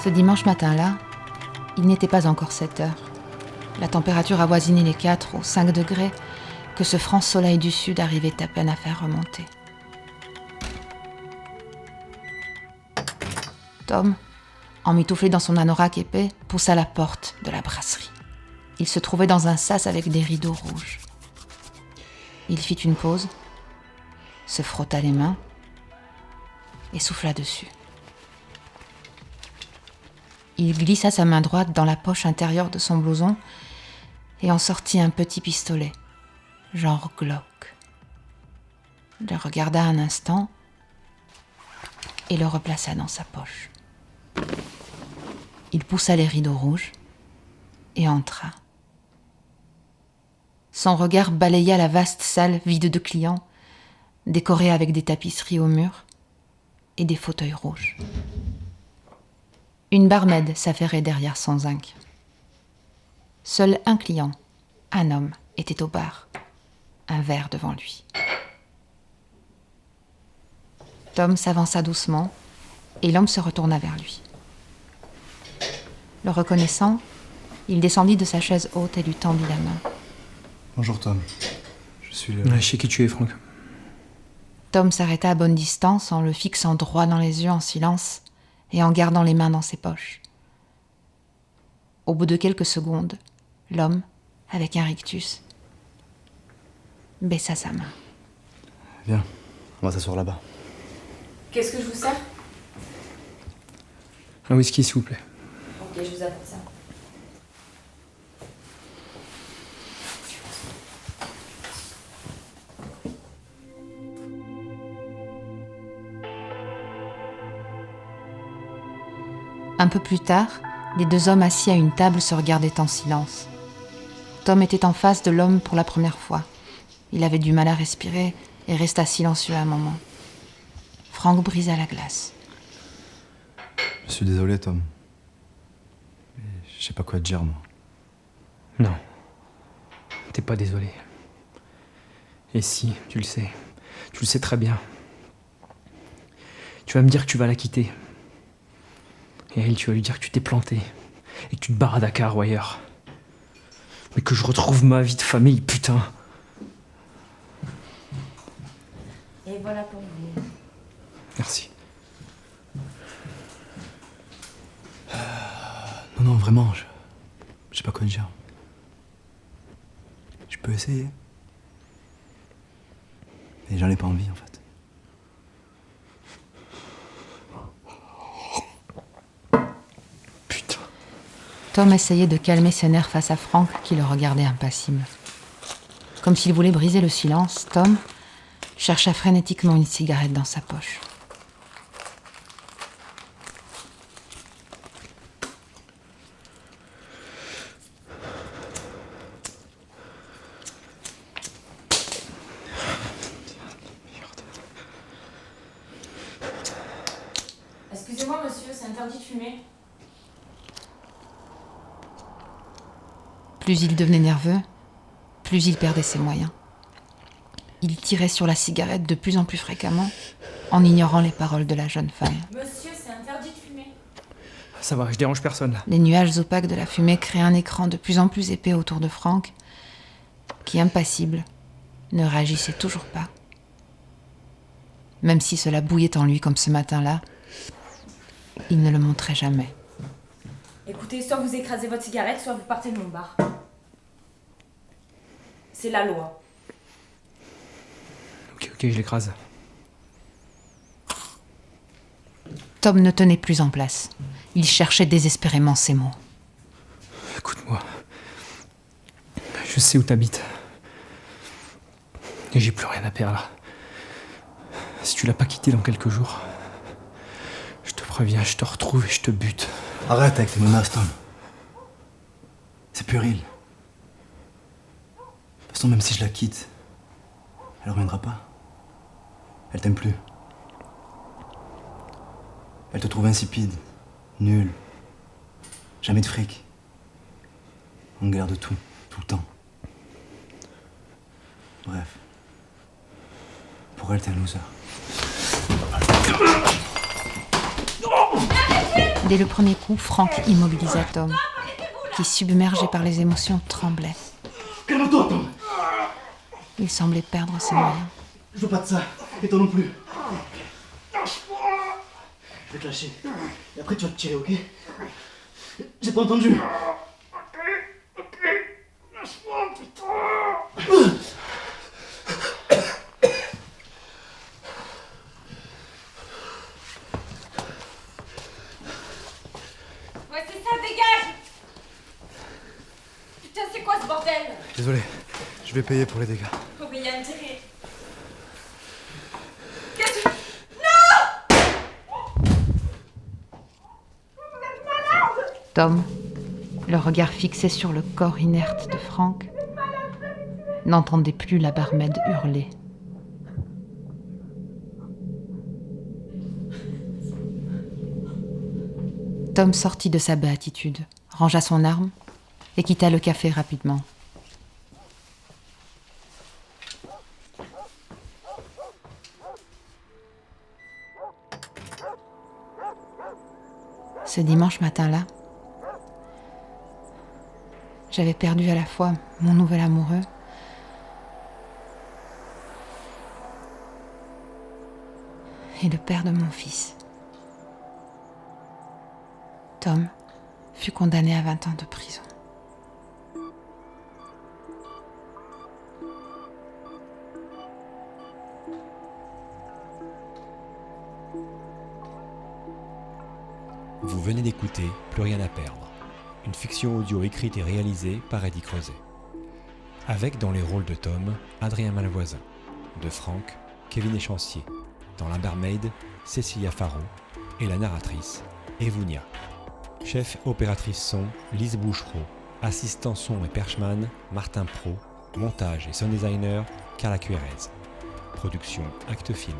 Ce dimanche matin-là, il n'était pas encore 7 heures. La température avoisinait les 4 ou 5 degrés que ce franc soleil du sud arrivait à peine à faire remonter. Tom, emmitouflé dans son anorak épais, poussa la porte de la brasserie. Il se trouvait dans un sas avec des rideaux rouges. Il fit une pause, se frotta les mains et souffla dessus. Il glissa sa main droite dans la poche intérieure de son blouson et en sortit un petit pistolet, genre Glock. Le regarda un instant et le replaça dans sa poche. Il poussa les rideaux rouges et entra. Son regard balaya la vaste salle vide de clients, décorée avec des tapisseries au mur et des fauteuils rouges. Une barmaid s'affairait derrière son zinc. Seul un client, un homme, était au bar, un verre devant lui. Tom s'avança doucement et l'homme se retourna vers lui. Le reconnaissant, il descendit de sa chaise haute et lui tendit la main. Bonjour Tom, je suis le... Ouais, je sais qui tu es, Franck. Tom s'arrêta à bonne distance en le fixant droit dans les yeux en silence et en gardant les mains dans ses poches. Au bout de quelques secondes, l'homme, avec un rictus, baissa sa main. Viens, on va s'asseoir là-bas. Qu'est-ce que je vous sers? Un whisky, s'il vous plaît. Ok, je vous apporte ça. Un peu plus tard, les deux hommes assis à une table se regardaient en silence. Tom était en face de l'homme pour la première fois. Il avait du mal à respirer et resta silencieux un moment. Franck brisa la glace. Je suis désolé Tom. Mais je sais pas quoi te dire moi. Non. T'es pas désolé. Et si, tu le sais. Tu le sais très bien. Tu vas me dire que tu vas la quitter. Et elle, tu vas lui dire que tu t'es planté. Et que tu te barres à Dakar ou ailleurs. Mais que je retrouve ma vie de famille, putain. Et voilà pour vous. Merci. Non, vraiment, je sais pas quoi te dire. Je peux essayer. Mais j'en ai pas envie en fait. Putain. Tom essayait de calmer ses nerfs face à Franck qui le regardait impassible. Comme s'il voulait briser le silence, Tom chercha frénétiquement une cigarette dans sa poche. Excusez-moi monsieur, c'est interdit de fumer. Plus il devenait nerveux, plus il perdait ses moyens. Il tirait sur la cigarette de plus en plus fréquemment, en ignorant les paroles de la jeune femme. Monsieur, c'est interdit de fumer. Ça va, je dérange personne là. Les nuages opaques de la fumée créaient un écran de plus en plus épais autour de Franck, qui, impassible, ne réagissait toujours pas. Même si cela bouillait en lui comme ce matin-là, il ne le montrait jamais. Écoutez, soit vous écrasez votre cigarette, soit vous partez de mon bar. C'est la loi. Ok, je l'écrase. Tom ne tenait plus en place. Il cherchait désespérément ses mots. Écoute-moi. Je sais où t'habites. Et j'ai plus rien à perdre. Si tu l'as pas quitté dans quelques jours, je te préviens, je te retrouve et je te bute. Arrête avec tes menaces Tom. C'est puéril. De toute façon, même si je la quitte, elle reviendra pas. Elle t'aime plus. Elle te trouve insipide, nulle, jamais de fric. On galère de tout le temps. Bref. Pour elle, t'es un loser. Arrêtez! Dès le premier coup, Franck immobilisa Tom, qui, submergé par les émotions, tremblait. Calme-toi, Tom. Il semblait perdre ses moyens. Je veux pas de ça. Et toi non plus. Je vais te lâcher. Et après, tu vas te tirer, ok? J'ai pas entendu. Ouais, c'est ça, dégage! Putain, c'est quoi ce bordel? Désolé. Je vais payer pour les dégâts. Oh, mais il y a intérêt. Tom, le regard fixé sur le corps inerte de Franck, n'entendait plus la barmaid hurler. Tom sortit de sa béatitude, rangea son arme et quitta le café rapidement. Ce dimanche matin-là, j'avais perdu à la fois mon nouvel amoureux et le père de mon fils. Tom fut condamné à 20 ans de prison. Vous venez d'écouter Plus rien à perdre, une fiction audio écrite et réalisée par Eddie Creuset. Avec dans les rôles de Tom, Adrien Malvoisin, de Franck, Kevin Échancier, dans La Barmaid, Cécilia Faro et la narratrice, Evounia. Chef opératrice son, Lise Bouchereau, assistant son et perchman, Martin Pro, montage et sound designer, Carla Cuérez. Production Actes Film.